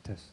Test.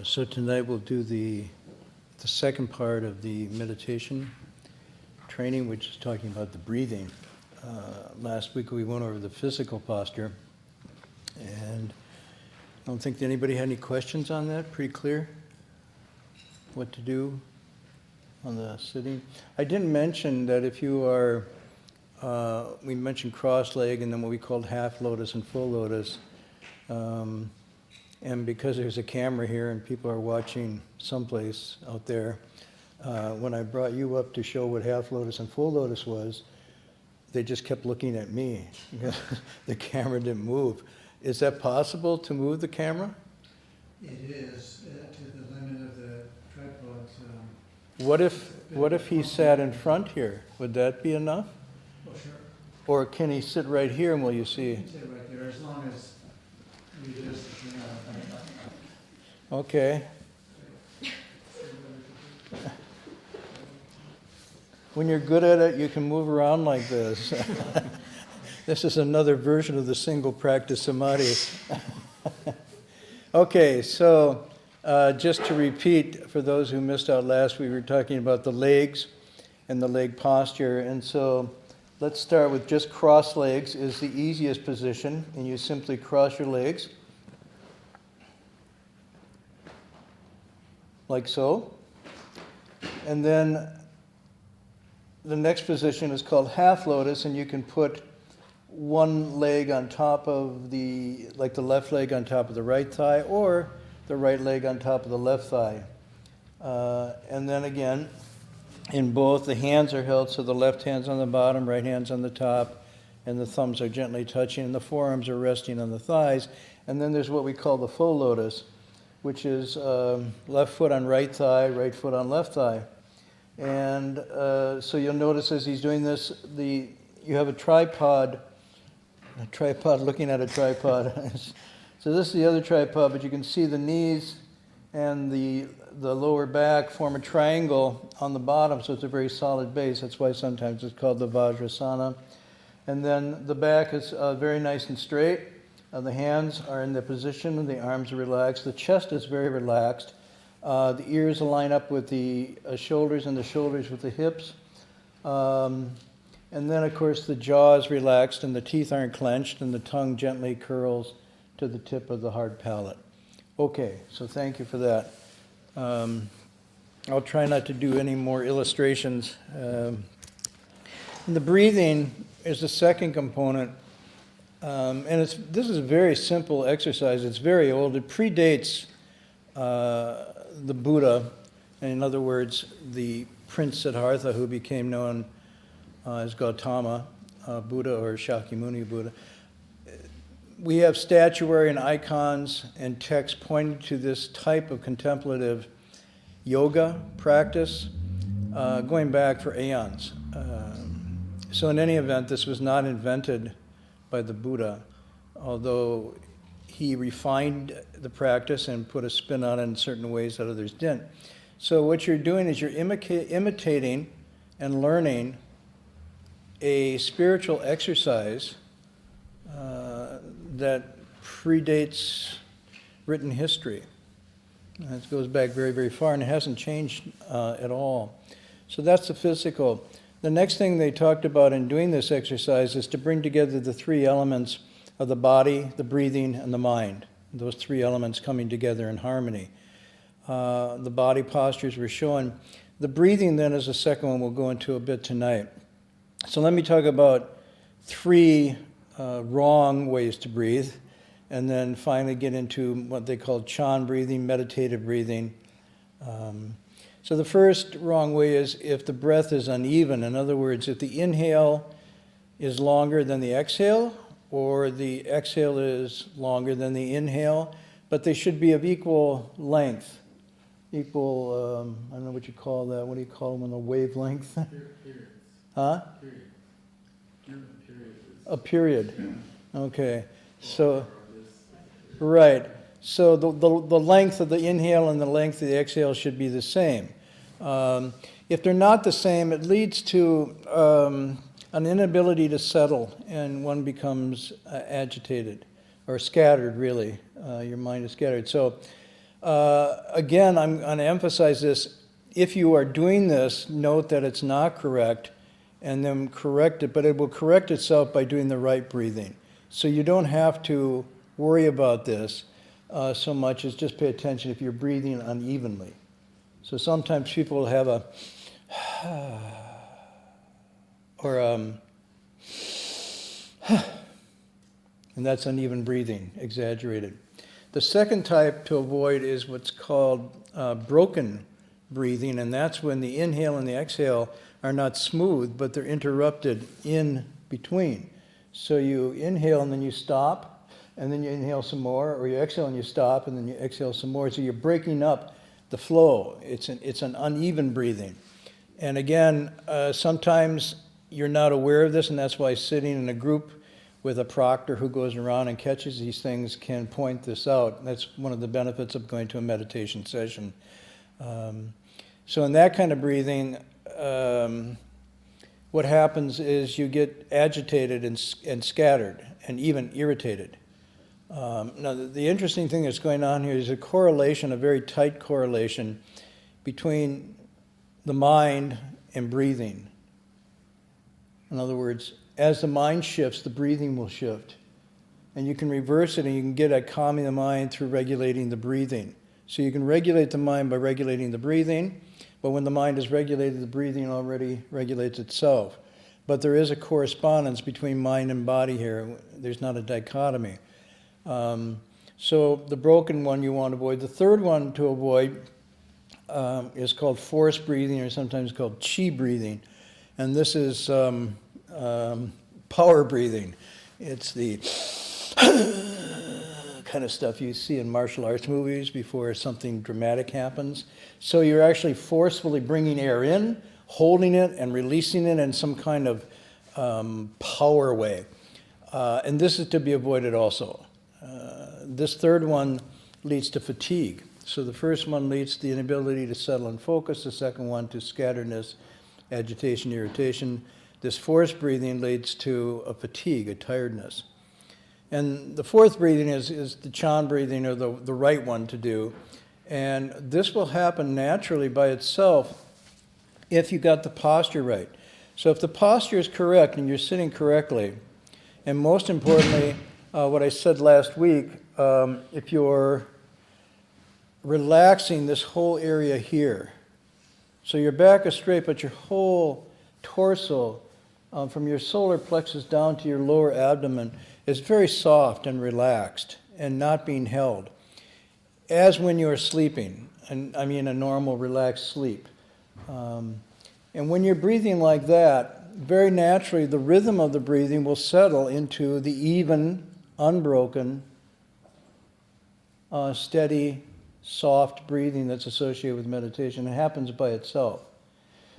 So tonight we'll do the second part of the meditation training, which is talking about the breathing. Last week we went over the physical posture, and I don't think anybody had any questions on that. Pretty clear what to do on the sitting. I didn't mention that if you are, we mentioned cross leg and then what we called half lotus and full lotus. And because there's a camera here and people are watching someplace out there, when I brought you up to show what half lotus and full lotus was, they just kept looking at me because the camera didn't move. Is that possible to move the camera? It is, to the limit of the tripod. What if he sat in front here? Would that be enough? Well, sure. Or can he sit right here and will you see? You can sit right there, as long as we just, Okay. When you're good at it, you can move around like this. This is another version of the single practice samadhi. Okay, so just to repeat, for those who missed out last, we were talking about the legs and the leg posture. And so let's start with just cross legs is the easiest position. And you simply cross your legs, like so. And then the next position is called half lotus, and you can put one leg on top of the left leg on top of the right thigh, or the right leg on top of the left thigh. And then again, in both, the hands are held, so the left hand's on the bottom, right hand's on the top, and the thumbs are gently touching, and the forearms are resting on the thighs. And then there's what we call the full lotus, which is left foot on right thigh, right foot on left thigh. And so you'll notice as he's doing this, you have a tripod looking at a tripod. So this is the other tripod, but you can see the knees and the lower back form a triangle on the bottom, so it's a very solid base. That's why sometimes it's called the Vajrasana. And then the back is very nice and straight. The hands are in the position, and the arms are relaxed. The chest is very relaxed. The ears align up with the shoulders, and the shoulders with the hips. And then, of course, the jaw is relaxed, and the teeth aren't clenched, and the tongue gently curls to the tip of the hard palate. Okay, so thank you for that. I'll try not to do any more illustrations. The breathing is the second component. And this is a very simple exercise. It's very old. It predates the Buddha. In other words, the Prince Siddhartha, who became known as Gautama Buddha or Shakyamuni Buddha. We have statuary and icons and texts pointing to this type of contemplative yoga practice going back for aeons. So in any event, this was not invented by the Buddha, although he refined the practice and put a spin on it in certain ways that others didn't. So what you're doing is you're imitating and learning a spiritual exercise that predates written history. It goes back very, very far, and it hasn't changed at all. So that's the physical. The next thing they talked about in doing this exercise is to bring together the three elements of the body, the breathing, and the mind. those three elements coming together in harmony. The body postures were shown. The breathing then is the second one we'll go into a bit tonight. So let me talk about three wrong ways to breathe, and then finally get into what they call Chan breathing, meditative breathing. So the first wrong way is if the breath is uneven. In other words, if the inhale is longer than the exhale, or the exhale is longer than the inhale, but they should be of equal length. Equal, I don't know what you call that. What do you call them on the wavelength? Periods. Huh? A period. Okay. So, right. So the length of the inhale and the length of the exhale should be the same. If they're not the same, it leads to an inability to settle, and one becomes agitated or scattered, really. Your mind is scattered. So, again, I'm going to emphasize this. If you are doing this, note that it's not correct, and then correct it, but it will correct itself by doing the right breathing. So you don't have to worry about this so much as just pay attention if you're breathing unevenly. So sometimes people will have a or and that's uneven breathing, exaggerated. The second type to avoid is what's called broken breathing, and that's when the inhale and the exhale are not smooth, but they're interrupted in between. So you inhale and then you stop, and then you inhale some more, or you exhale and you stop, and then you exhale some more. So you're breaking up the flow. It's an uneven breathing. And again, sometimes you're not aware of this, and that's why sitting in a group with a proctor who goes around and catches these things can point this out. That's one of the benefits of going to a meditation session. So in that kind of breathing, what happens is you get agitated and scattered and even irritated. Now, the interesting thing that's going on here is a correlation, a very tight correlation between the mind and breathing. In other words, as the mind shifts, the breathing will shift. And you can reverse it, and you can get at calming the mind through regulating the breathing. So you can regulate the mind by regulating the breathing, but when the mind is regulated, the breathing already regulates itself. But there is a correspondence between mind and body here. There's not a dichotomy. So the broken one you want to avoid. The third one to avoid is called forced breathing, or sometimes called chi breathing. And this is power breathing. It's the kind of stuff you see in martial arts movies before something dramatic happens. So you're actually forcefully bringing air in, holding it, and releasing it in some kind of power way. And this is to be avoided also. This third one leads to fatigue. So the first one leads to the inability to settle and focus. The second one to scatteredness, agitation, irritation. This forced breathing leads to a fatigue, a tiredness. And the fourth breathing is the Chan breathing, or the right one to do. And this will happen naturally by itself if you got the posture right. So if the posture is correct and you're sitting correctly, and most importantly, what I said last week, if you're relaxing this whole area here, so your back is straight, but your whole torso, from your solar plexus down to your lower abdomen, is very soft and relaxed and not being held, as when you're sleeping, and I mean a normal relaxed sleep. And when you're breathing like that, very naturally the rhythm of the breathing will settle into the even, unbroken, steady, soft breathing that's associated with meditation. It happens by itself.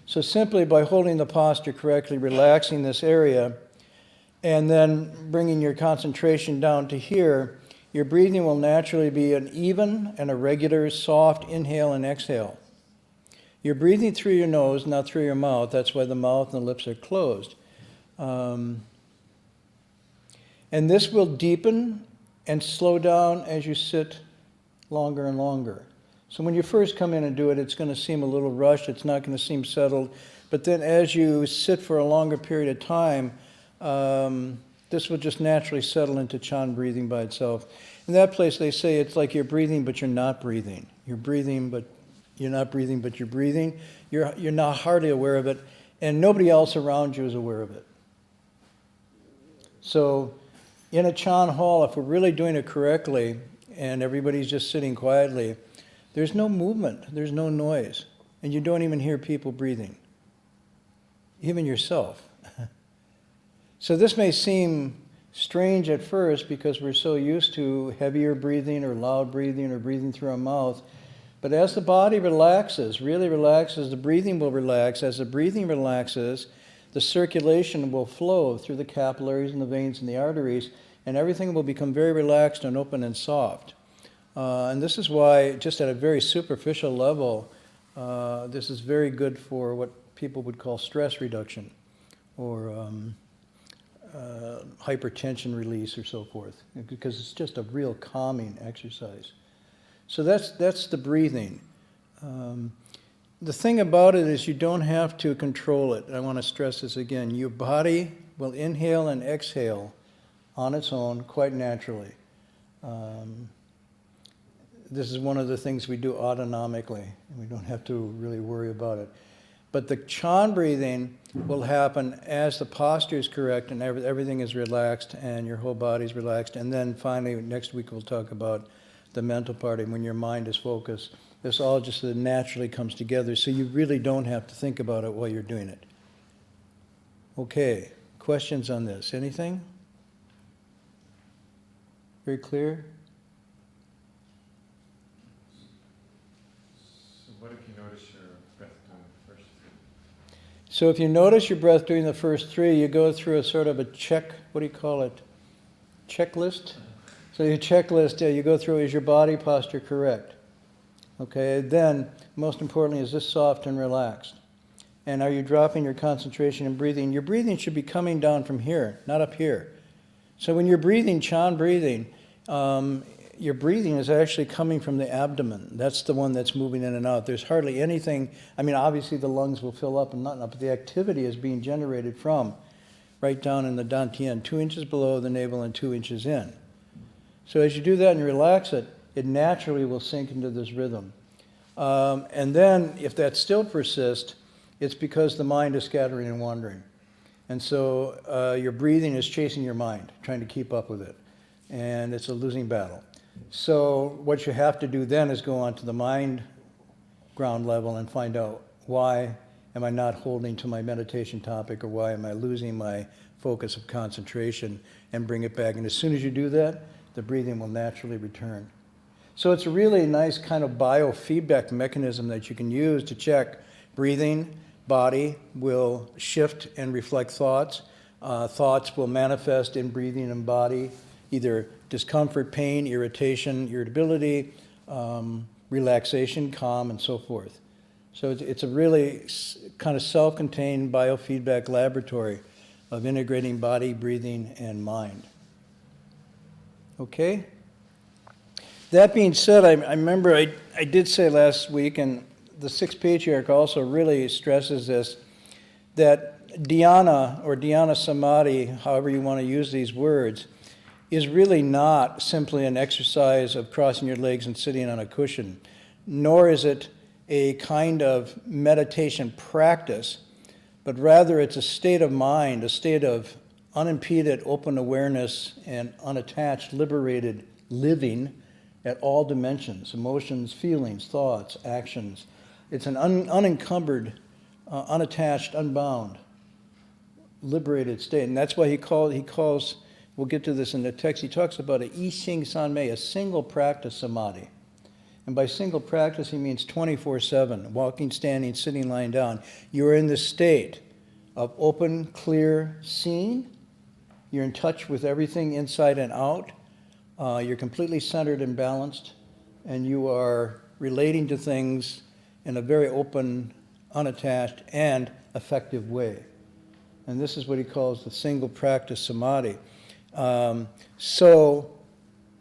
So simply by holding the posture correctly, relaxing this area, and then bringing your concentration down to here, your breathing will naturally be an even and a regular, soft inhale and exhale. You're breathing through your nose, not through your mouth. That's why the mouth and the lips are closed. And this will deepen and slow down as you sit longer and longer. So when you first come in and do it, it's going to seem a little rushed. It's not going to seem settled. But then as you sit for a longer period of time, this will just naturally settle into Chan breathing by itself. In that place, they say it's like you're breathing, but you're not breathing. You're breathing, but you're not breathing, but you're breathing. You're not hardly aware of it, and nobody else around you is aware of it. So, in a Chan hall, if we're really doing it correctly, and everybody's just sitting quietly, there's no movement, there's no noise, and you don't even hear people breathing, even yourself. So this may seem strange at first because we're so used to heavier breathing or loud breathing or breathing through our mouth. But as the body relaxes, really relaxes, the breathing will relax. As the breathing relaxes, the circulation will flow through the capillaries and the veins and the arteries, and everything will become very relaxed and open and soft. And this is why, just at a very superficial level, this is very good for what people would call stress reduction or hypertension release or so forth, because it's just a real calming exercise. So that's the breathing. The thing about it is you don't have to control it. I want to stress this again. Your body will inhale and exhale on its own quite naturally. This is one of the things we do autonomically, and we don't have to really worry about it. But the Chan breathing will happen as the posture is correct and everything is relaxed and your whole body is relaxed. And then finally, next week we'll talk about the mental part, and when your mind is focused. This all just naturally comes together, so you really don't have to think about it while you're doing it. Okay, questions on this? Anything? Very clear? So what if you notice your breath doing the first three? So if you notice your breath doing the first three, you go through a sort of a check, what do you call it? Checklist? So your checklist, you go through, is your body posture correct? Okay, then, most importantly, is this soft and relaxed? And are you dropping your concentration and breathing? Your breathing should be coming down from here, not up here. So when you're breathing, Chan breathing, your breathing is actually coming from the abdomen. That's the one that's moving in and out. There's hardly anything, I mean, obviously the lungs will fill up and not, but the activity is being generated from right down in the dantian, 2 inches below the navel and 2 inches in. So as you do that and you relax it, it naturally will sink into this rhythm. And then, if that still persists, it's because the mind is scattering and wandering. And so your breathing is chasing your mind, trying to keep up with it. And it's a losing battle. So what you have to do then is go on to the mind ground level and find out, why am I not holding to my meditation topic, or why am I losing my focus of concentration, and bring it back. And as soon as you do that, the breathing will naturally return. So it's a really nice kind of biofeedback mechanism that you can use to check breathing. Body will shift and reflect thoughts. Thoughts will manifest in breathing and body, either discomfort, pain, irritation, irritability, relaxation, calm, and so forth. So it's a really kind of self-contained biofeedback laboratory of integrating body, breathing, and mind. Okay? That being said, I remember I did say last week, and the Sixth Patriarch also really stresses this, that dhyana or dhyana samadhi, however you want to use these words, is really not simply an exercise of crossing your legs and sitting on a cushion, nor is it a kind of meditation practice, but rather it's a state of mind, a state of unimpeded open awareness and unattached, liberated living at all dimensions, emotions, feelings, thoughts, actions. It's an unencumbered, unattached, unbound, liberated state. And that's why he calls, we'll get to this in the text, he talks about a I Ching San Mei, a single practice samadhi. And by single practice, he means 24/7, walking, standing, sitting, lying down. You're in this state of open, clear seeing. You're in touch with everything inside and out. You're completely centered and balanced, and you are relating to things in a very open, unattached, and effective way. And this is what he calls the single practice samadhi. So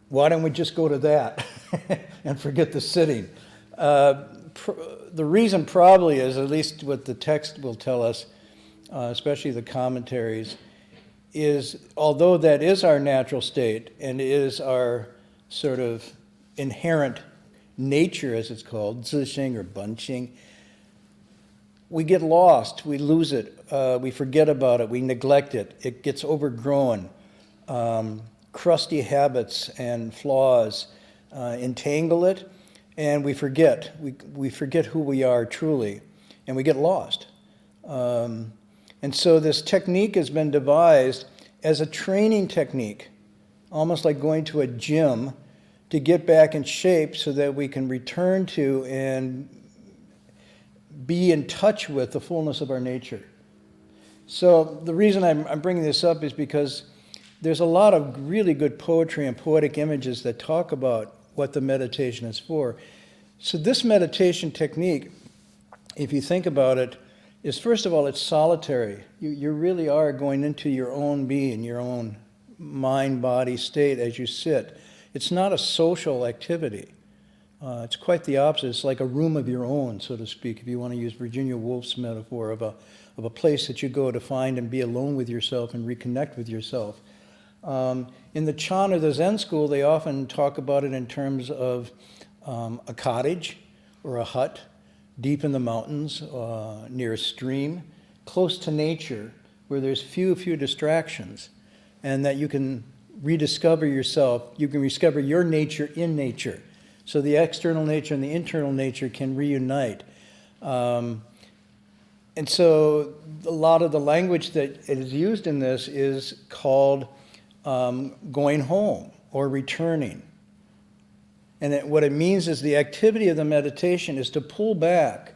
why don't we just go to that and forget the sitting? The reason probably is, at least what the text will tell us, especially the commentaries, is although that is our natural state and is our sort of inherent nature, as it's called, zixing or bunqing, we get lost, we lose it, we forget about it, we neglect it, it gets overgrown. Crusty habits and flaws entangle it, and we forget. We forget who we are truly, and we get lost. And so this technique has been devised as a training technique, almost like going to a gym to get back in shape so that we can return to and be in touch with the fullness of our nature. So the reason I'm bringing this up is because there's a lot of really good poetry and poetic images that talk about what the meditation is for. So this meditation technique, if you think about it, is first of all, it's solitary. You really are going into your own being, your own mind-body state as you sit. It's not a social activity. It's quite the opposite. It's like a room of your own, so to speak, if you want to use Virginia Woolf's metaphor of a place that you go to find and be alone with yourself and reconnect with yourself. In the Chan or the Zen school, they often talk about it in terms of a cottage or a hut deep in the mountains, near a stream, close to nature, where there's few distractions, and that you can rediscover yourself. You can discover your nature in nature. So the external nature and the internal nature can reunite. And so a lot of the language that is used in this is called going home or returning. And what it means is the activity of the meditation is to pull back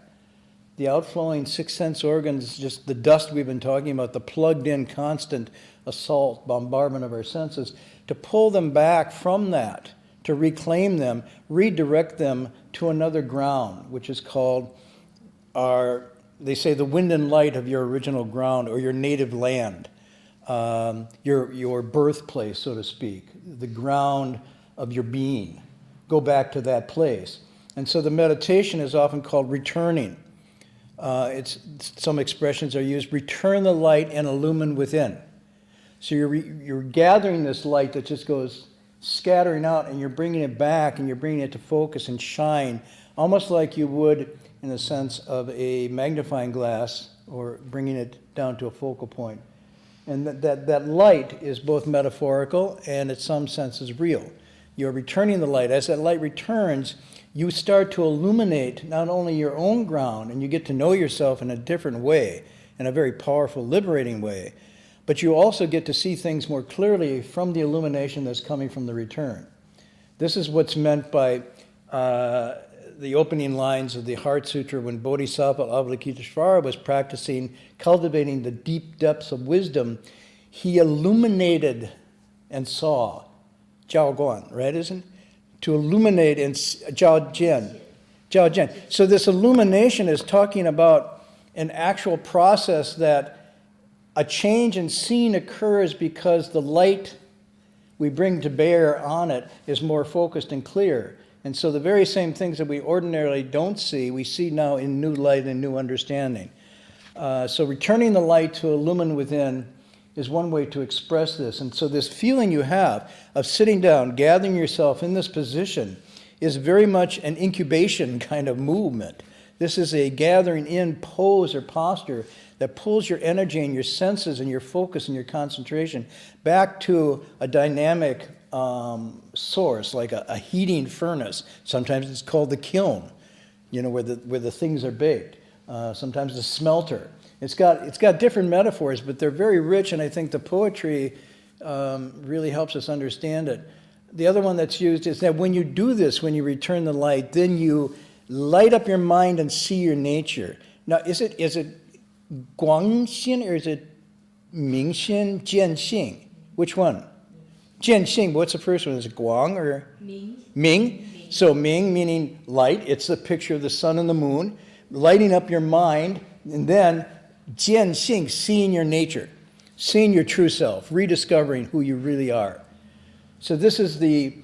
the outflowing six sense organs, just the dust we've been talking about, the plugged in constant assault, bombardment of our senses, to pull them back from that, to reclaim them, redirect them to another ground, which is called they say the wind and light of your original ground or your native land, your birthplace, so to speak, the ground of your being. Go back to that place. And so the meditation is often called returning. Some expressions are used, return the light and illumine within. So you're gathering this light that just goes scattering out, and you're bringing it back, and you're bringing it to focus and shine, almost like you would in the sense of a magnifying glass, or bringing it down to a focal point. And that light is both metaphorical and in some senses real. You're returning the light. As that light returns, you start to illuminate not only your own ground, and you get to know yourself in a different way, in a very powerful, liberating way, but you also get to see things more clearly from the illumination that's coming from the return. This is what's meant by the opening lines of the Heart Sutra when Bodhisattva Avalokiteshvara was practicing, cultivating the deep depths of wisdom. He illuminated and saw. Jiao Guan, right, isn't it? To illuminate in Jiao Jian. So this illumination is talking about an actual process that a change in seeing occurs because the light we bring to bear on it is more focused and clear. And so the very same things that we ordinarily don't see, we see now in new light and new understanding. So returning the light to illumine within is one way to express this. And so this feeling you have of sitting down, gathering yourself in this position, is very much an incubation kind of movement. This is a gathering in pose or posture that pulls your energy and your senses and your focus and your concentration back to a dynamic source, like a heating furnace. Sometimes it's called the kiln, where the things are baked. Sometimes the smelter. It's got different metaphors, but they're very rich, and I think the poetry really helps us understand it. The other one that's used is that when you do this, when you return the light, then you light up your mind and see your nature. Now, is it Guangxin or is it Mingxin, Jianxing? Which one? Jianxing. What's the first one? Is it Guang or Ming? Ming. So Ming meaning light. It's the picture of the sun and the moon, lighting up your mind, and then Jianxing, seeing your nature, seeing your true self, rediscovering who you really are. So this is the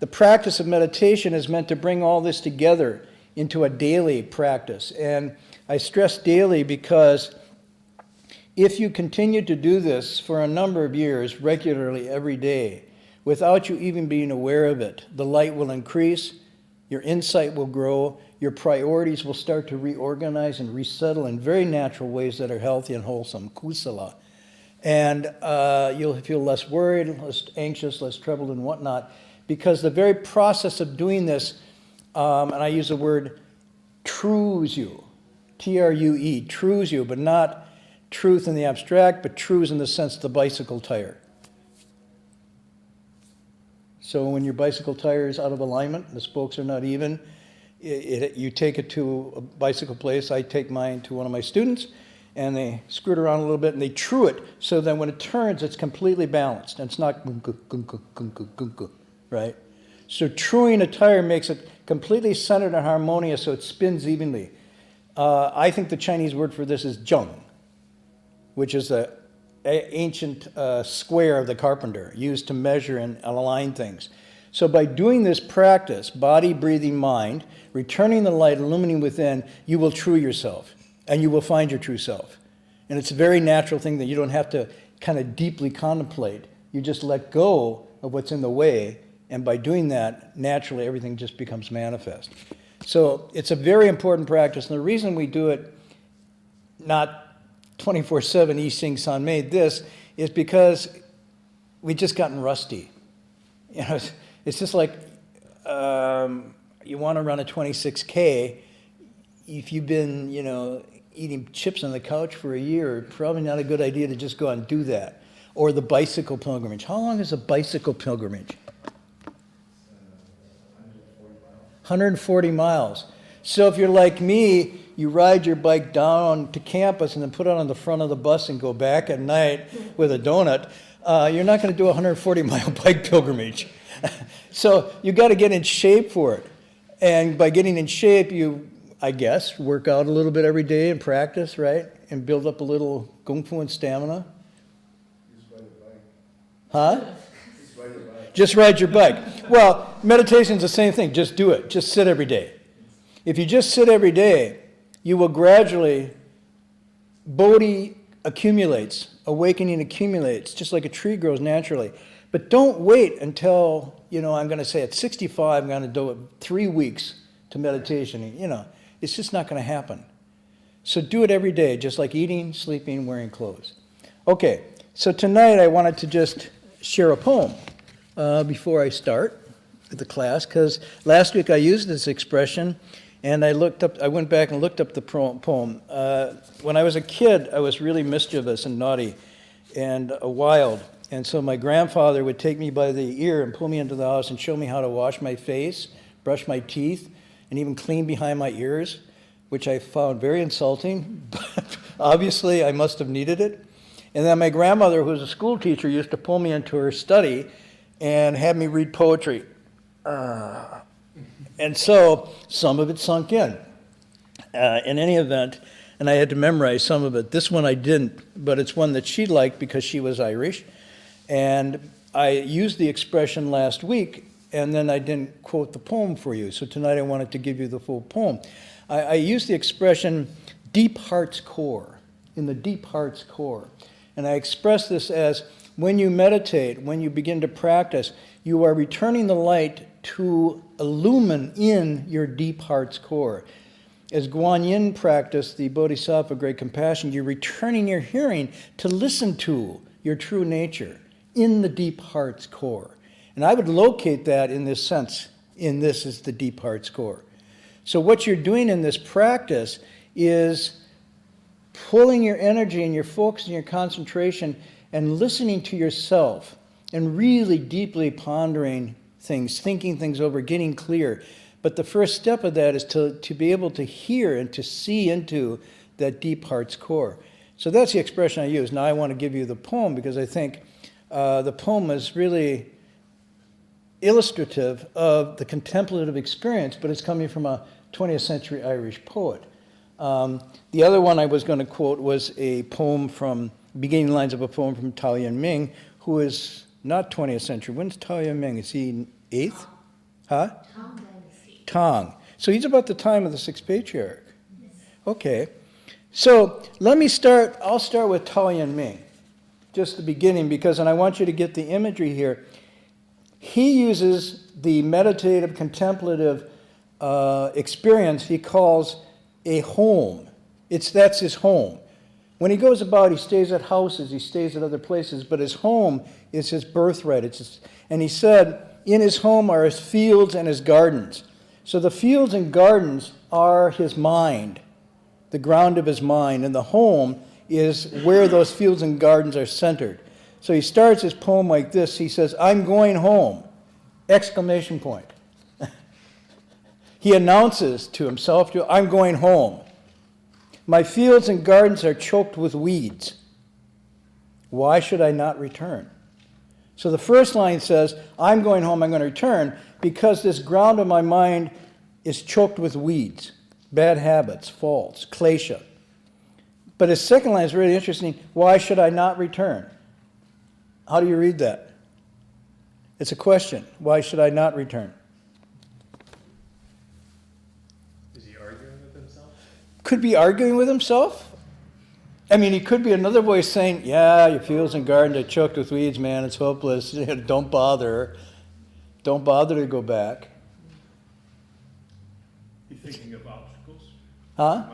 practice of meditation is meant to bring all this together into a daily practice. And I stress daily because if you continue to do this for a number of years, regularly, every day, without you even being aware of it. The light will increase, your insight will grow, your priorities will start to reorganize and resettle in very natural ways that are healthy and wholesome, kusala. And you'll feel less worried, less anxious, less troubled and whatnot, because the very process of doing this, and I use the word trues you, T-R-U-E, trues you, but not truth in the abstract, but trues in the sense of the bicycle tire. So when your bicycle tire is out of alignment, the spokes are not even, you take it to a bicycle place. I take mine to one of my students, and they screw it around a little bit, and they true it so that when it turns, it's completely balanced, and it's not right? So truing a tire makes it completely centered and harmonious so it spins evenly. I think the Chinese word for this is zheng, which is the ancient square of the carpenter, used to measure and align things. So by doing this practice, body, breathing, mind, returning the light, illumining within, you will true yourself, and you will find your true self. And it's a very natural thing that you don't have to kind of deeply contemplate. You just let go of what's in the way, and by doing that, naturally everything just becomes manifest. So it's a very important practice, and the reason we do it not 24/7, Yi Xing San made this, is because we just gotten rusty. You know, it's just like you want to run a 26K. If you've been, eating chips on the couch for a year, probably not a good idea to just go out and do that. Or the bicycle pilgrimage. How long is a bicycle pilgrimage? 140 miles. So if you're like me, you ride your bike down to campus and then put it on the front of the bus and go back at night with a donut, you're not going to do a 140-mile bike pilgrimage. So you got to get in shape for it. And by getting in shape, you, I guess, work out a little bit every day and practice, right? And build up a little kung fu and stamina. Just ride a bike. Huh? Just ride a bike. Just ride your bike. Well, meditation's the same thing. Just do it. Just sit every day. If you just sit every day, you will gradually, bodhi accumulates, awakening accumulates, just like a tree grows naturally. But don't wait until, I'm going to say at 65, I'm going to do it 3 weeks to meditation. It's just not going to happen. So do it every day, just like eating, sleeping, wearing clothes. Okay, so tonight I wanted to just share a poem before I start with the class, because last week I used this expression, and I went back and looked up the poem. When I was a kid, I was really mischievous and naughty and wild. And so my grandfather would take me by the ear and pull me into the house and show me how to wash my face, brush my teeth, and even clean behind my ears, which I found very insulting. But obviously, I must have needed it. And then my grandmother, who was a school teacher, used to pull me into her study and have me read poetry. And so some of it sunk in. In any event, and I had to memorize some of it. This one I didn't, but it's one that she liked because she was Irish. And I used the expression last week, and then I didn't quote the poem for you. So tonight I wanted to give you the full poem. I used the expression deep heart's core, in the deep heart's core. And I express this as when you meditate, when you begin to practice, you are returning the light to illumine in your deep heart's core. As Guan Yin practiced, the Bodhisattva, great compassion, you're returning your hearing to listen to your true nature in the deep heart's core. And I would locate that in this sense. In this is the deep heart's core. So what you're doing in this practice is pulling your energy and your focus and your concentration and listening to yourself and really deeply pondering things, thinking things over, getting clear. But the first step of that is to be able to hear and to see into that deep heart's core. So that's the expression I use. Now I want to give you the poem because I think the poem is really illustrative of the contemplative experience, but it's coming from a 20th century Irish poet. The other one I was going to quote was a poem from, beginning lines of a poem from Tao Yan Ming, who is not 20th century. When's Tao Yan Ming? Is he 8th? Huh? Tang. So he's about the time of the Sixth Patriarch. Okay. So I'll start with Tao Yan Ming, just the beginning, and I want you to get the imagery here. He uses the meditative, contemplative experience he calls a home. That's his home. When he goes about, he stays at houses, he stays at other places, but his home is his birthright. And he said, in his home are his fields and his gardens. So the fields and gardens are his mind, the ground of his mind, and the home is where those fields and gardens are centered. So he starts his poem like this. He says, I'm going home, exclamation point. He announces to himself, I'm going home. My fields and gardens are choked with weeds. Why should I not return? So the first line says, I'm going home, I'm going to return, because this ground of my mind is choked with weeds, bad habits, faults, klesha. But his second line is really interesting. Why should I not return? How do you read that? It's a question. Why should I not return? Is he arguing with himself? Could be arguing with himself. I mean, he could be another voice saying, yeah, your fields and gardens are choked with weeds, man. It's hopeless. Don't bother. Don't bother to go back. He's thinking of obstacles? Huh?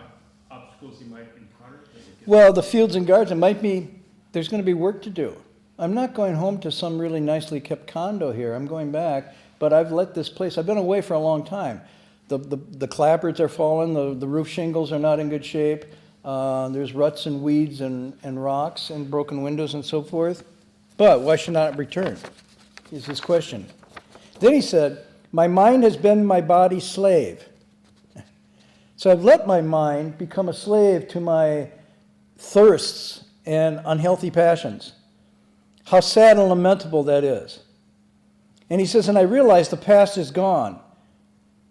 Obstacles he might encounter? Well, the fields and gardens, it might be, there's going to be work to do. I'm not going home to some really nicely kept condo here. I'm going back, but I've let this place, I've been away for a long time. The clapboards are falling, the roof shingles are not in good shape. There's ruts and weeds and rocks and broken windows and so forth. But why should I not return? Is his question. Then he said, my mind has been my body's slave. So I've let my mind become a slave to my thirsts and unhealthy passions. How sad and lamentable that is. And he says, and I realize the past is gone,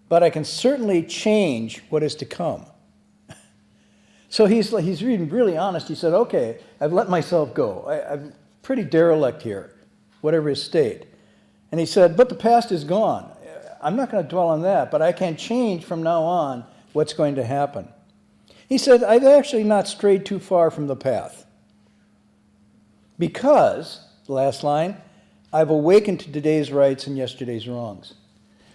but I can certainly change what is to come. So he's reading really honest. He said, okay, I've let myself go. I'm pretty derelict here, whatever his state. And he said, but the past is gone. I'm not going to dwell on that, but I can change from now on what's going to happen. He said, I've actually not strayed too far from the path. Because, the last line, I've awakened to today's rights and yesterday's wrongs.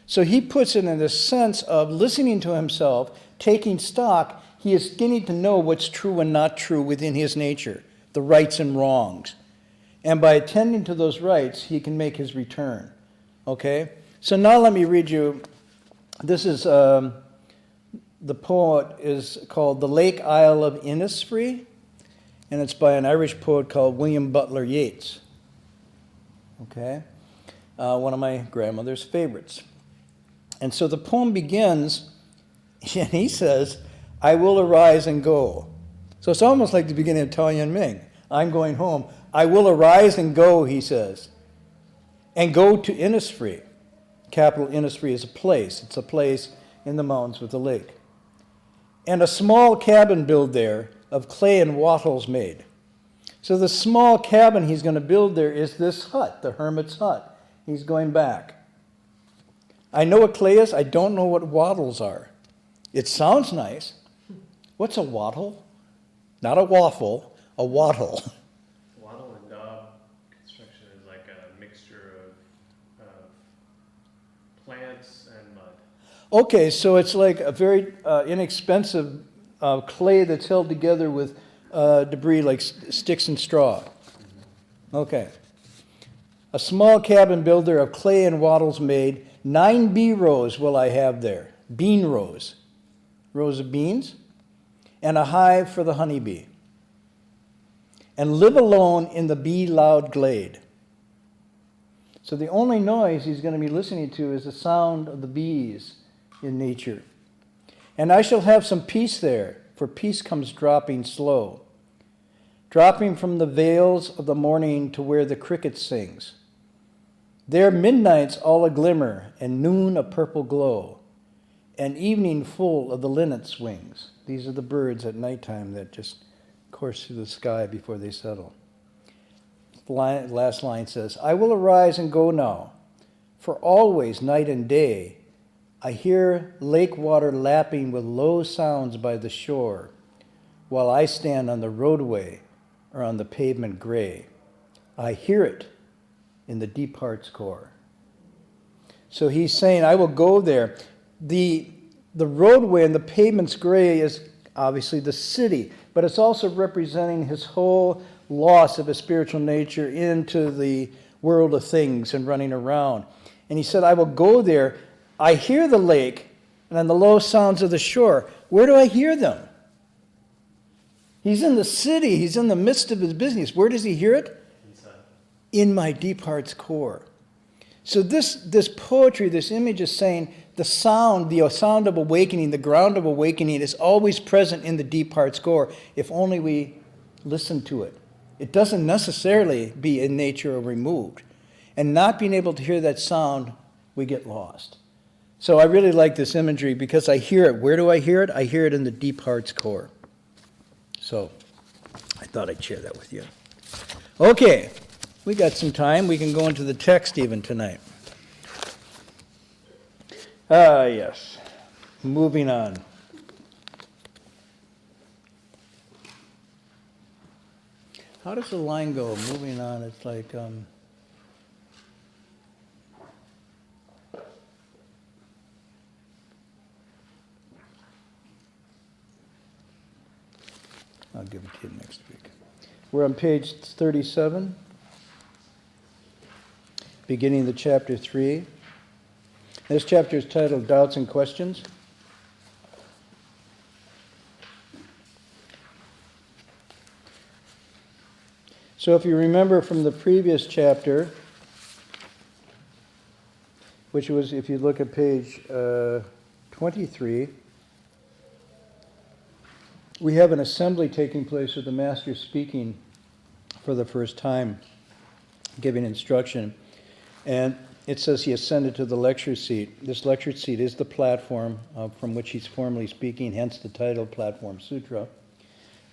So he puts it in the sense of listening to himself, taking stock. He is getting to know what's true and not true within his nature, the rights and wrongs. And by attending to those rights, he can make his return. Okay? So now let me read you, this is, the poet is called The Lake Isle of Innisfree, and it's by an Irish poet called William Butler Yeats. Okay? One of my grandmother's favorites. And so the poem begins, and he says, I will arise and go. So it's almost like the beginning of Tao Yan Ming. I'm going home. I will arise and go, he says, and go to Innisfree. Capital Innisfree is a place. It's a place in the mountains with a lake. And a small cabin build there of clay and wattles made. So the small cabin he's going to build there is this hut, the hermit's hut. He's going back. I know what clay is. I don't know what wattles are. It sounds nice. What's a wattle? Not a waffle, a wattle. Wattle and daub construction is like a mixture of plants and mud. Okay, so it's like a very inexpensive clay that's held together with debris like sticks and straw. Okay. A small cabin builder of clay and wattles made, 9 bee rows will I have there. Bean rows. Rows of beans. And a hive for the honeybee. And live alone in the bee-loud glade. So the only noise he's going to be listening to is the sound of the bees in nature. And I shall have some peace there, for peace comes dropping slow. Dropping from the vales of the morning to where the cricket sings. There midnight's all a glimmer, and noon a purple glow, and evening full of the linnet's wings. These are the birds at nighttime that just course through the sky before they settle. The last line says, I will arise and go now, for always, night and day, I hear lake water lapping with low sounds by the shore, while I stand on the roadway or on the pavement gray. I hear it in the deep heart's core. So he's saying, I will go there. The roadway and the pavement's gray is obviously the city, but it's also representing his whole loss of his spiritual nature into the world of things and running around. And he said, I will go there. I hear the lake and then the low sounds of the shore. Where do I hear them? He's in the city. He's in the midst of his business. Where does he hear it? Inside. In my deep heart's core. So this poetry, this image is saying the sound of awakening, the ground of awakening is always present in the deep heart's core if only we listen to it. It doesn't necessarily be in nature or removed. And not being able to hear that sound, we get lost. So I really like this imagery because I hear it. Where do I hear it? I hear it in the deep heart's core. So I thought I'd share that with you. Okay, we got some time. We can go into the text even tonight. Yes. Moving on. How does the line go? Moving on, it's like, I'll give it to you next week. We're on page 37, beginning the chapter 3. This chapter is titled Doubts and Questions. So if you remember from the previous chapter, which was, if you look at page 23, we have an assembly taking place with the Master speaking for the first time, giving instruction. And it says he ascended to the lecture seat. This lecture seat is the platform from which he's formally speaking, hence the title Platform Sutra.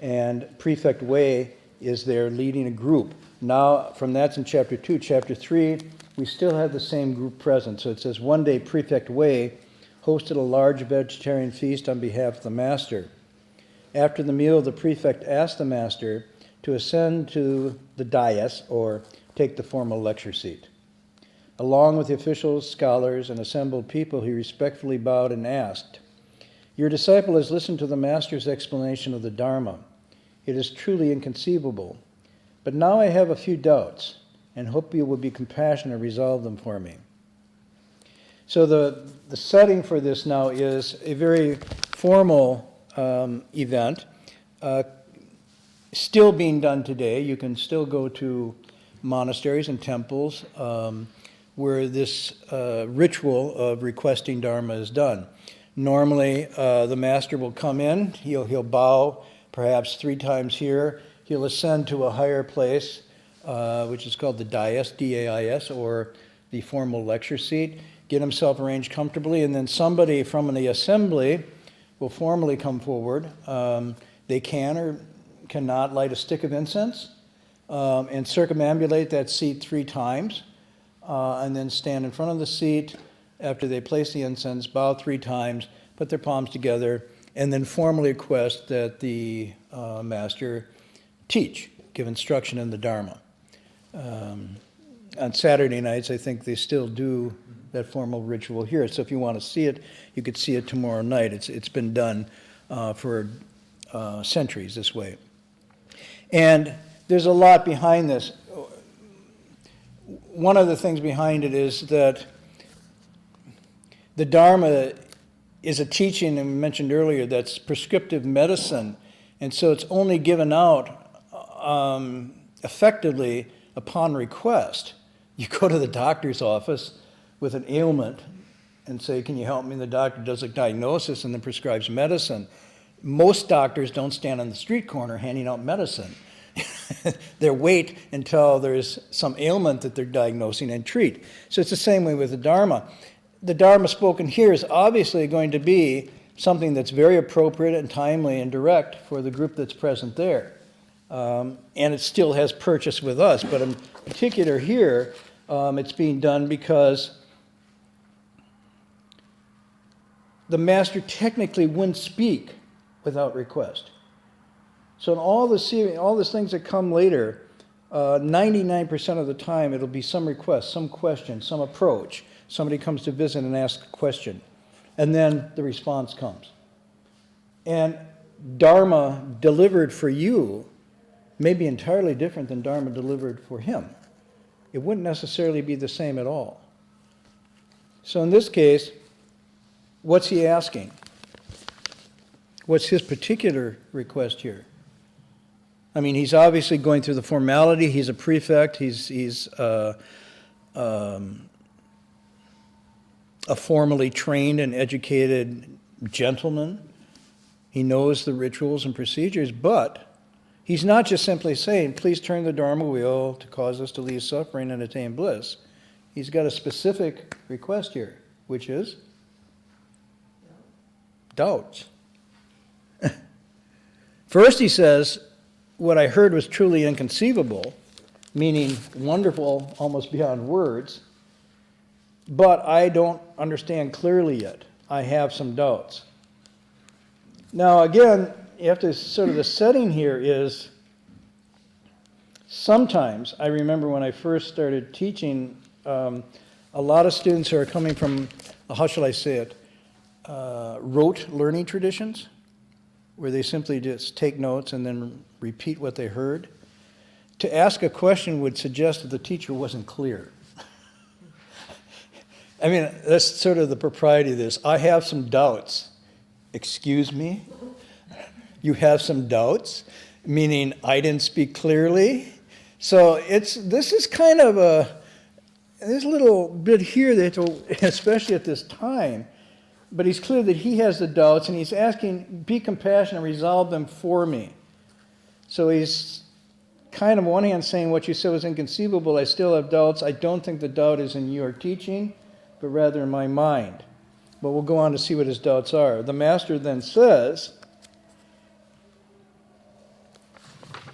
And Prefect Wei is there leading a group. Now, from that's in chapter 2. Chapter 3, we still have the same group present. So it says, one day Prefect Wei hosted a large vegetarian feast on behalf of the Master. After the meal, the prefect asked the Master to ascend to the dais, or take the formal lecture seat. Along with the officials, scholars, and assembled people, he respectfully bowed and asked, "Your disciple has listened to the Master's explanation of the Dharma. It is truly inconceivable. But now I have a few doubts, and hope you will be compassionate and resolve them for me." So the setting for this now is a very formal event, still being done today. You can still go to monasteries and temples where this ritual of requesting Dharma is done. Normally, the Master will come in, he'll bow perhaps 3 times here, he'll ascend to a higher place, which is called the dais, D-A-I-S, or the formal lecture seat, get himself arranged comfortably, and then somebody from the assembly will formally come forward. They can or cannot light a stick of incense and circumambulate that seat 3 times, and then stand in front of the seat after they place the incense, bow 3 times, put their palms together, and then formally request that the Master teach, give instruction in the Dharma. On Saturday nights, I think they still do that formal ritual here. So if you want to see it, you could see it tomorrow night. It's been done for centuries this way. And there's a lot behind this. One of the things behind it is that the Dharma is a teaching, and we mentioned earlier, that's prescriptive medicine. And so it's only given out effectively upon request. You go to the doctor's office with an ailment and say, "Can you help me?" And the doctor does a diagnosis and then prescribes medicine. Most doctors don't stand on the street corner handing out medicine. They wait until there's some ailment that they're diagnosing and treat. So it's the same way with the Dharma. The Dharma spoken here is obviously going to be something that's very appropriate and timely and direct for the group that's present there. And it still has purchase with us, but in particular here, it's being done because the Master technically wouldn't speak without request. So in all these things that come later, 99% of the time it'll be some request, some question, some approach, Somebody comes to visit and asks a question, and then the response comes. And Dharma delivered for you may be entirely different than Dharma delivered for him. It wouldn't necessarily be the same at all. So in this case, what's he asking? What's his particular request here? I mean, he's obviously going through the formality. He's a prefect. He's a formally trained and educated gentleman. He knows the rituals and procedures, but he's not just simply saying, please turn the Dharma wheel to cause us to leave suffering and attain bliss. He's got a specific request here, which is doubts. First he says, what I heard was truly inconceivable, meaning wonderful almost beyond words, but I don't understand clearly yet. I have some doubts. Now again, you have to sort of, the setting here is, sometimes, I remember when I first started teaching, a lot of students who are coming from, how shall I say it, rote learning traditions, where they simply just take notes and then repeat what they heard. To ask a question would suggest that the teacher wasn't clear. I mean, that's sort of the propriety of this. I have some doubts. Excuse me? You have some doubts? Meaning I didn't speak clearly? So this is kind of there's a little bit here that, especially at this time, but he's clear that he has the doubts and he's asking, be compassionate, resolve them for me. So he's kind of on one hand saying what you said was inconceivable, I still have doubts. I don't think the doubt is in your teaching, but rather in my mind. But we'll go on to see what his doubts are. The master then says,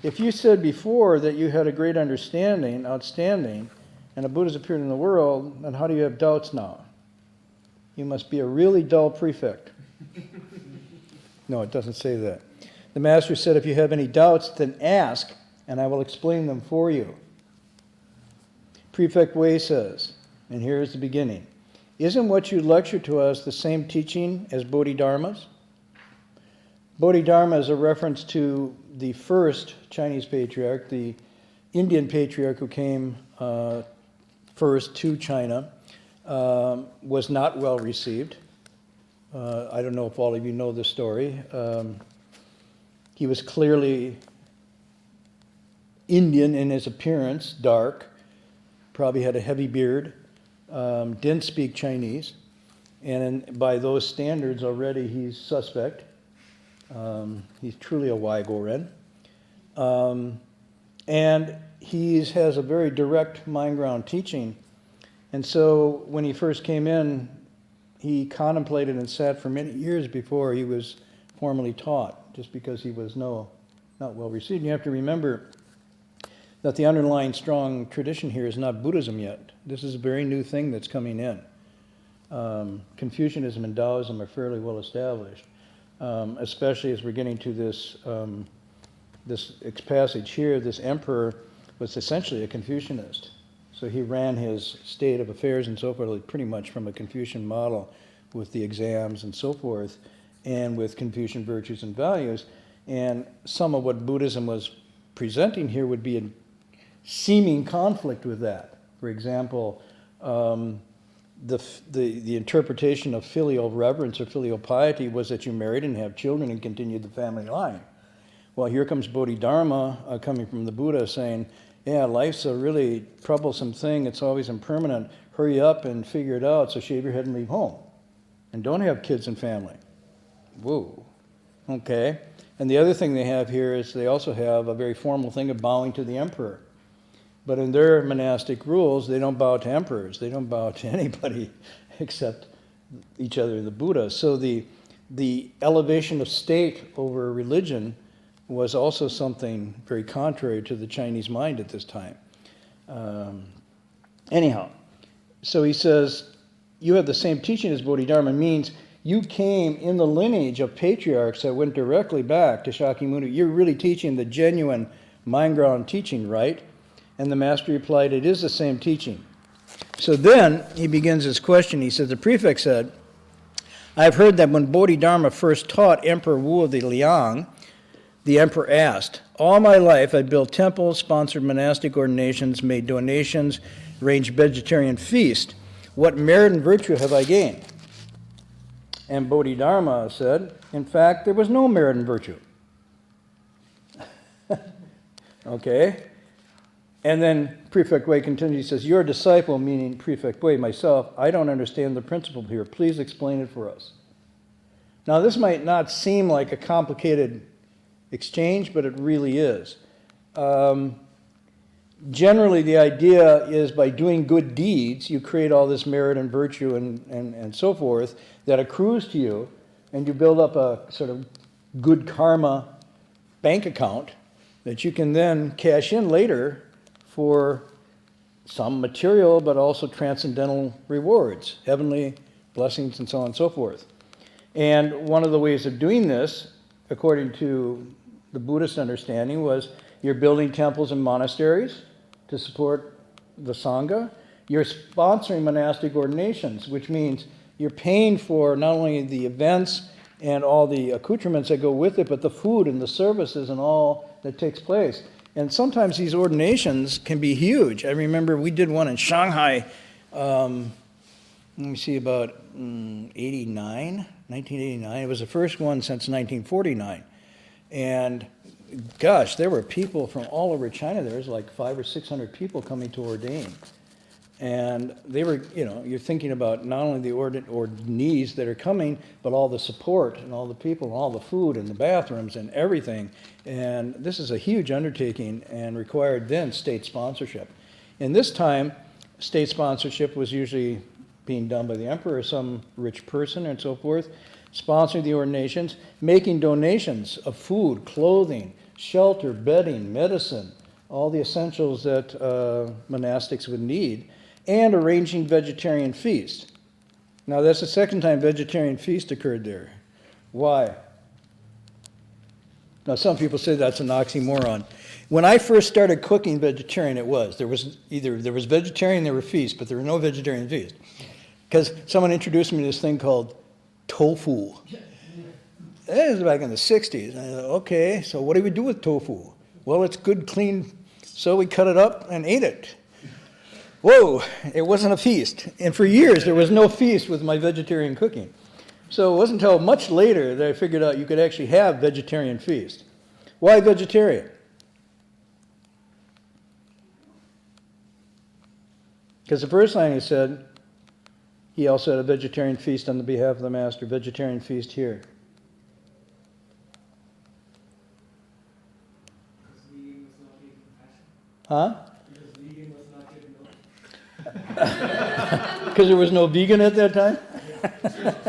if you said before that you had a great understanding, outstanding, and a Buddha's appeared in the world, then how do you have doubts now? You must be a really dull prefect. No, it doesn't say that. The master said, if you have any doubts, then ask, and I will explain them for you. Prefect Wei says, and here's the beginning, isn't what you lecture to us the same teaching as Bodhidharma's? Bodhidharma is a reference to the first Chinese patriarch, the Indian patriarch who came first to China, was not well received. I don't know if all of you know this story. He was clearly Indian in his appearance, dark, probably had a heavy beard, didn't speak Chinese, and by those standards already he's suspect. He's truly a Waigoren. And he has a very direct mind ground teaching. And so when he first came in, he contemplated and sat for many years before he was formally taught, just because he was not well received. You have to remember that the underlying strong tradition here is not Buddhism yet. This is a very new thing that's coming in. Confucianism and Taoism are fairly well established, especially as we're getting to this passage here. This emperor was essentially a Confucianist. So he ran his state of affairs and so forth pretty much from a Confucian model with the exams and so forth, and with Confucian virtues and values. And some of what Buddhism was presenting here would be in seeming conflict with that. For example, the interpretation of filial reverence or filial piety was that you married and have children and continued the family line. Well, here comes Bodhidharma coming from the Buddha saying, yeah, life's a really troublesome thing. It's always impermanent. Hurry up and figure it out, so shave your head and leave home. And don't have kids and family. Whoa. Okay. And the other thing they have here is they also have a very formal thing of bowing to the emperor. But in their monastic rules, they don't bow to emperors. They don't bow to anybody except each other and the Buddha. So the elevation of state over religion was also something very contrary to the Chinese mind at this time. Anyhow, so he says, you have the same teaching as Bodhidharma, means you came in the lineage of patriarchs that went directly back to Shakyamuni. You're really teaching the genuine mind ground teaching, right? And the master replied, it is the same teaching. So then he begins his question. He says, the prefect said, I've heard that when Bodhidharma first taught Emperor Wu of the Liang, the emperor asked, all my life I built temples, sponsored monastic ordinations, made donations, arranged vegetarian feasts. What merit and virtue have I gained? And Bodhidharma said, in fact, there was no merit and virtue. Okay. And then Prefect Wei continues, he says, your disciple, meaning Prefect Wei, myself, I don't understand the principle here. Please explain it for us. Now, this might not seem like a complicated exchange, but it really is. Generally, the idea is by doing good deeds, you create all this merit and virtue and so forth that accrues to you, and you build up a sort of good karma bank account that you can then cash in later for some material, but also transcendental rewards, heavenly blessings, and so on and so forth. And one of the ways of doing this, according to the Buddhist understanding, was you're building temples and monasteries to support the Sangha. You're sponsoring monastic ordinations, which means you're paying for not only the events and all the accoutrements that go with it, but the food and the services and all that takes place. And sometimes these ordinations can be huge. I remember we did one in Shanghai, let me see, about 1989. It was the first one since 1949. And gosh, there were people from all over China. There was like 500 or 600 people coming to ordain. And they were, you're thinking about not only the ordinees that are coming, but all the support and all the people and all the food and the bathrooms and everything. And this is a huge undertaking and required then state sponsorship. In this time, state sponsorship was usually being done by the emperor or some rich person and so forth, sponsoring the ordinations, making donations of food, clothing, shelter, bedding, medicine, all the essentials that monastics would need, and arranging vegetarian feasts. Now, that's the second time vegetarian feast occurred there. Why? Now, some people say that's an oxymoron. When I first started cooking vegetarian, there was vegetarian, there were feasts, but there were no vegetarian feasts. Because someone introduced me to this thing called tofu. That was back in the 60s. And I thought, okay, so what do we do with tofu? Well, it's good, clean, so we cut it up and ate it. Whoa, it wasn't a feast. And for years, there was no feast with my vegetarian cooking. So it wasn't until much later that I figured out you could actually have vegetarian feast. Why vegetarian? Because the first line he said, he also had a vegetarian feast on the behalf of the master, vegetarian feast here. Huh? Because there was no vegan at that time? It's probably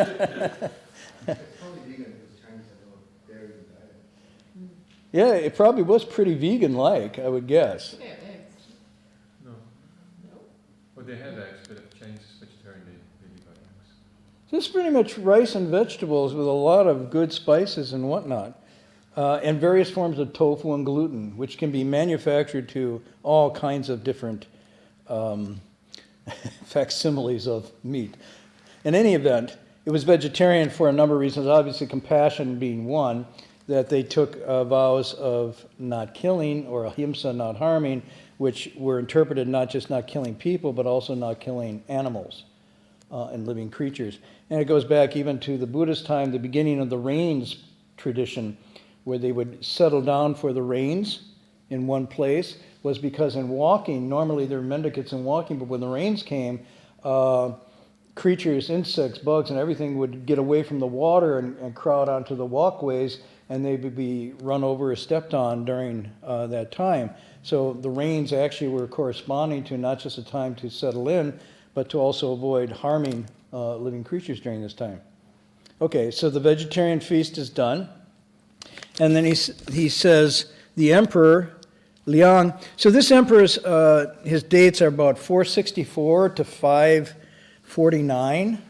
vegan because Chinese have no dairy diet. Yeah, it probably was pretty vegan-like, I would guess. Yeah, eggs. No. No? Well, they had eggs, but if Chinese is vegetarian, they really got eggs. So it's pretty much rice and vegetables with a lot of good spices and whatnot. And various forms of tofu and gluten, which can be manufactured to all kinds of different facsimiles of meat. In any event, it was vegetarian for a number of reasons, obviously compassion being one, that they took vows of not killing, or ahimsa, not harming, which were interpreted not just not killing people, but also not killing animals and living creatures. And it goes back even to the Buddhist time, the beginning of the rains tradition, where they would settle down for the rains in one place, was because in walking, normally there were mendicants in walking, but when the rains came, creatures, insects, bugs, and everything would get away from the water and crowd onto the walkways, and they would be run over or stepped on during that time. So the rains actually were corresponding to not just a time to settle in, but to also avoid harming living creatures during this time. Okay, so the vegetarian feast is done. And then he says, the emperor, Liang, so this emperor's, his dates are about 464 to 549,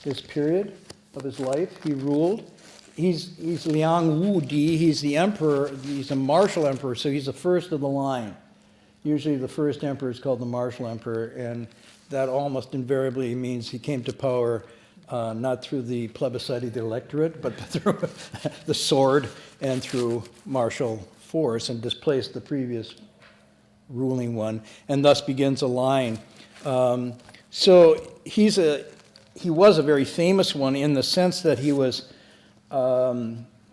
this period of his life. He ruled. He's Liang Wu Di, he's the emperor, he's a martial emperor, so he's the first of the line. Usually the first emperor is called the martial emperor, and that almost invariably means he came to power not through the plebiscite of the electorate, but through the sword and through martial force, and displaced the previous ruling one, and thus begins a line. So he was a very famous one in the sense that he was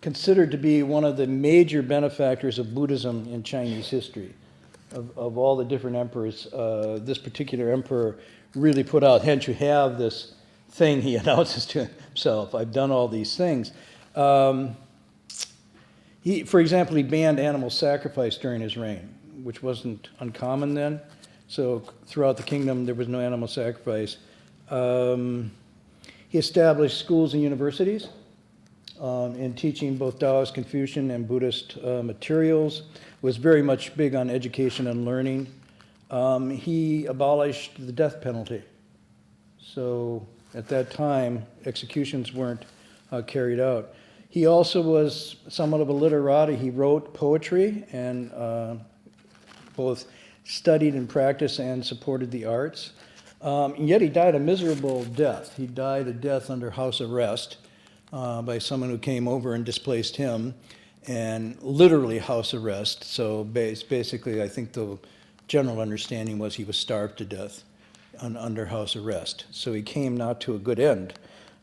considered to be one of the major benefactors of Buddhism in Chinese history. Of all the different emperors, this particular emperor really put out, hence you have this thing he announces to himself, I've done all these things. For example, he banned animal sacrifice during his reign, which wasn't uncommon then. So throughout the kingdom, there was no animal sacrifice. He established schools and universities in teaching both Taoist, Confucian, and Buddhist materials. Was very much big on education and learning. He abolished the death penalty. So at that time, executions weren't carried out. He also was somewhat of a literati. He wrote poetry and both studied and practiced and supported the arts. And yet he died a miserable death. He died a death under house arrest by someone who came over and displaced him, and literally house arrest. So basically, I think the general understanding was he was starved to death under house arrest. So he came not to a good end.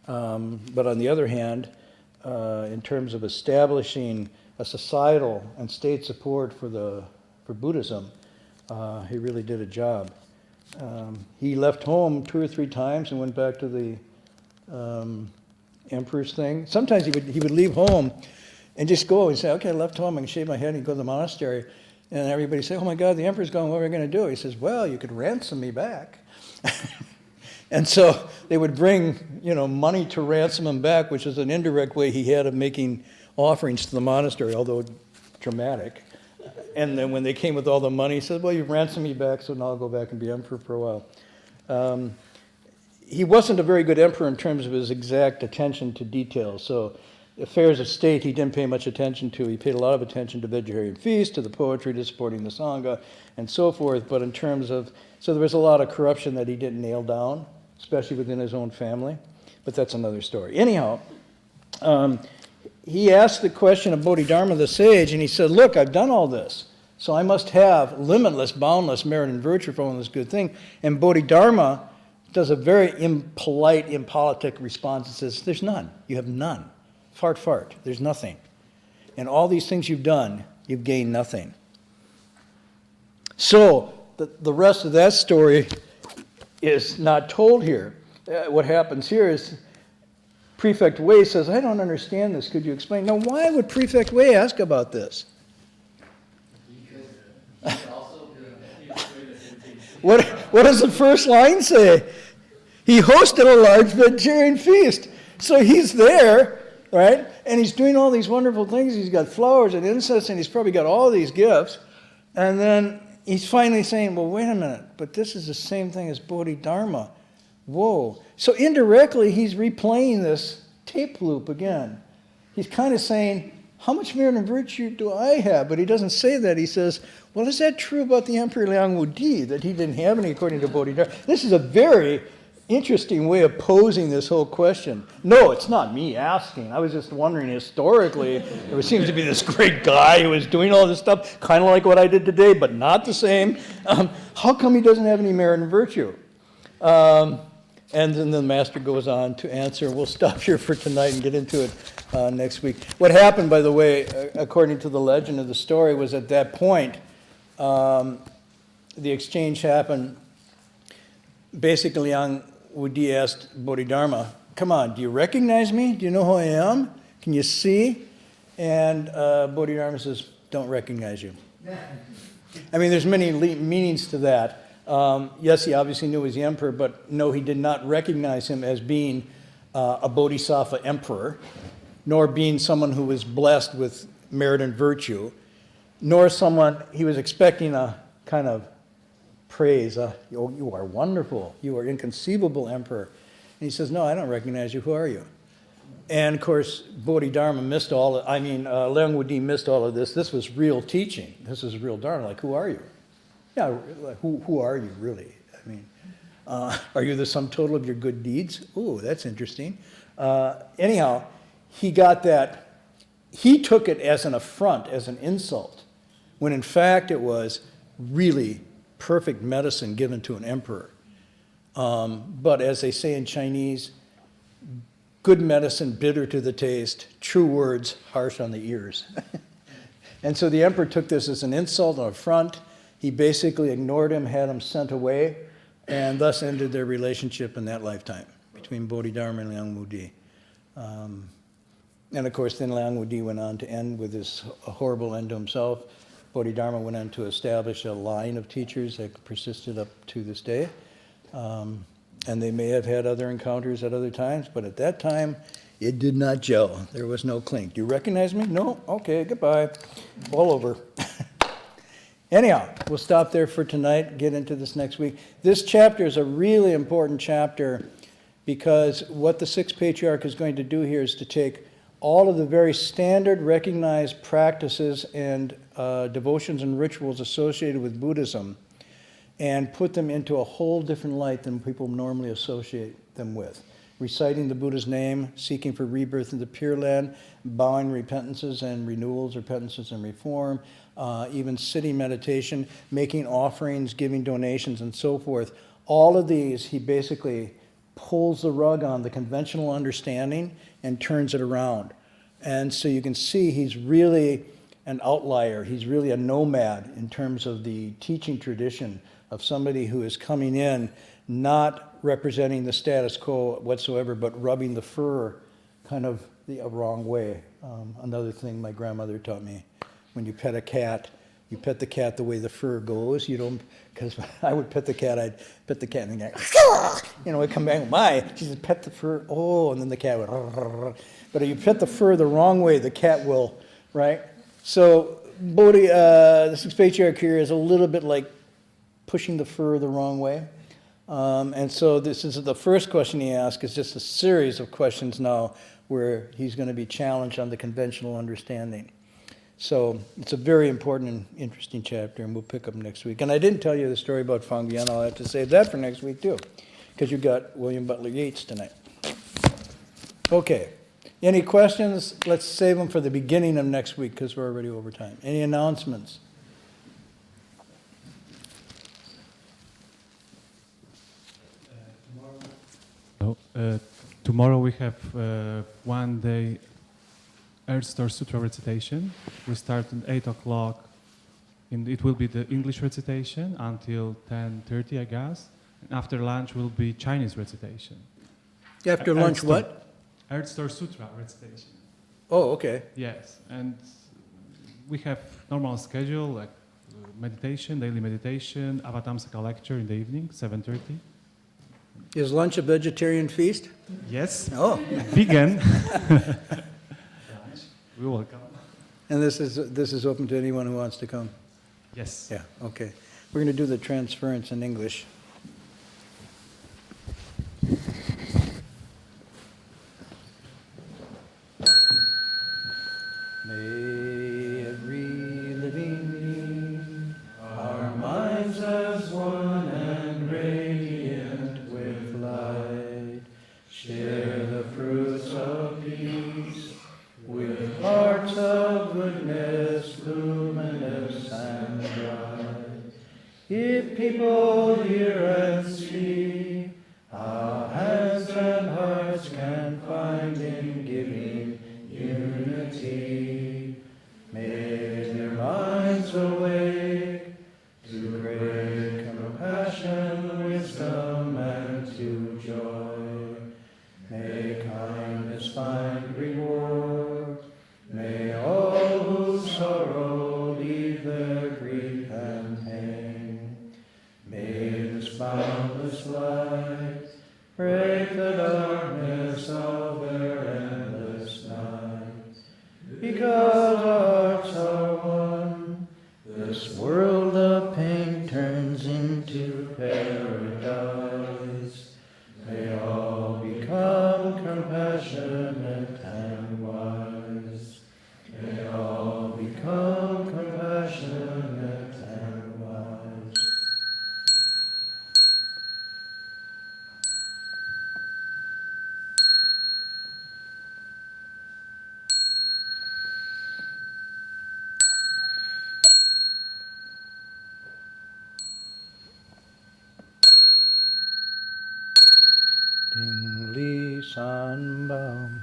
But on the other hand, in terms of establishing a societal and state support for Buddhism, he really did a job. He left home 2 or 3 times and went back to the emperor's thing. Sometimes he would leave home and just go and say, okay, I left home, I can shave my head and go to the monastery. And everybody say, oh my God, the emperor's gone, what are we going to do? He says, well, you could ransom me back. And so they would bring, money to ransom him back, which is an indirect way he had of making offerings to the monastery, although dramatic. And then when they came with all the money, he said, well, you've ransomed me back, so now I'll go back and be emperor for a while. He wasn't a very good emperor in terms of his exact attention to details. So affairs of state he didn't pay much attention to. He paid a lot of attention to vegetarian feasts, to the poetry, to supporting the Sangha, and so forth. But in terms of, so there was a lot of corruption that he didn't nail down, especially within his own family. But that's another story. Anyhow, he asked the question of Bodhidharma the sage, and he said, look, I've done all this, so I must have limitless, boundless merit and virtue for all this good thing. And Bodhidharma does a very impolite, impolitic response and says, there's none. You have none. Fart, fart. There's nothing. And all these things you've done, you've gained nothing. So the rest of that story is not told here. What happens here is Prefect Wei says, I don't understand this. Could you explain? Now, why would Prefect Wei ask about this? What does the first line say? He hosted a large vegetarian feast. So he's there, right? And he's doing all these wonderful things. He's got flowers and incense, and he's probably got all these gifts. And then he's finally saying, well, wait a minute, but this is the same thing as Bodhidharma. Whoa. So indirectly, he's replaying this tape loop again. He's kind of saying, how much merit and virtue do I have? But he doesn't say that. He says, well, is that true about the Emperor Liang Wudi, that he didn't have any according to Bodhidharma? This is a very interesting way of posing this whole question. No, it's not me asking. I was just wondering historically, there seems to be this great guy who was doing all this stuff, kind of like what I did today, but not the same. How come he doesn't have any merit and virtue? And then the master goes on to answer. We'll stop here for tonight and get into it next week. What happened, by the way, according to the legend of the story, was at that point, the exchange happened. Basically, Liang Wudi asked Bodhidharma, come on, do you recognize me? Do you know who I am? Can you see? And Bodhidharma says, don't recognize you. I mean, there's many meanings to that. Yes, he obviously knew he was the emperor, but no, he did not recognize him as being a bodhisattva emperor, nor being someone who was blessed with merit and virtue, nor someone he was expecting a kind of praise. Oh, you are wonderful. You are inconceivable, emperor. And he says, no, I don't recognize you. Who are you? And, of course, Bodhidharma missed all Liang Wudi missed all of this. This was real teaching. This was real Dharma. Like, who are you? Yeah, like, who are you really? I mean, are you the sum total of your good deeds? Ooh, that's interesting. Anyhow, he got that, he took it as an affront, as an insult, when in fact it was really perfect medicine given to an emperor. But as they say in Chinese, good medicine, bitter to the taste, true words, harsh on the ears. And so the emperor took this as an insult, an affront. He basically ignored him, had him sent away, and thus ended their relationship in that lifetime between Bodhidharma and Liang Wudi. And of course, then Liang Wudi went on to end with this horrible end to himself. Bodhidharma went on to establish a line of teachers that persisted up to this day. And they may have had other encounters at other times, but at that time, it did not gel. There was no clink. Do you recognize me? No? Okay, goodbye. All over. Anyhow, we'll stop there for tonight, get into this next week. This chapter is a really important chapter because what the Sixth Patriarch is going to do here is to take all of the very standard recognized practices and devotions and rituals associated with Buddhism and put them into a whole different light than people normally associate them with. Reciting the Buddha's name, seeking for rebirth in the Pure Land, bowing repentances and renewals, repentances and reform, even sitting meditation, making offerings, giving donations, and so forth. All of these, he basically pulls the rug on the conventional understanding and turns it around. And so you can see he's really an outlier. He's really a nomad in terms of the teaching tradition of somebody who is coming in not representing the status quo whatsoever, but rubbing the fur kind of the wrong way. Another thing my grandmother taught me, when you pet a cat, you pet the cat the way the fur goes. You don't, because I would pet the cat, I'd pet the cat and the cat, it'd come back, my, she said, pet the fur, oh, and then the cat would, but if you pet the fur the wrong way, the cat will, right? So the Sixth Patriarch here is a little bit like pushing the fur the wrong way. And so this is the first question he asks is just a series of questions now where he's going to be challenged on the conventional understanding. So it's a very important and interesting chapter, and we'll pick up next week. And I didn't tell you the story about Fang Bian. I'll have to save that for next week too, because you've got William Butler Yeats tonight. Okay. Any questions? Let's save them for the beginning of next week because we're already over time. Any announcements? Tomorrow we have 1 day Earth Star Sutra recitation. We start at 8 o'clock. It will be the English recitation until 10:30, I guess. And after lunch will be Chinese recitation. After lunch, what? Earth Star Sutra recitation. Oh, okay. Yes, and we have normal schedule like meditation, daily meditation, Avatamsaka lecture in the evening, 7:30. Is lunch a vegetarian feast? Yes. Oh. Vegan. We welcome. And this is open to anyone who wants to come? Yes. Yeah, okay. We're going to do the transference in English. May every living being, our minds as one and radiant with light, share the fruits of peace with hearts of goodness, luminous and bright. If people hear and see, how hands and hearts can find in giving unity. May their minds awake to great compassion, wisdom, and to joy. May kindness find reward. May all who sorrow leave their grief and pain. May this boundless light break the darkness of their endless night. Because our hearts are one, this world of pain turns into paradise. May all become compassionate and wise. May all become compassionate and wise. Sanbam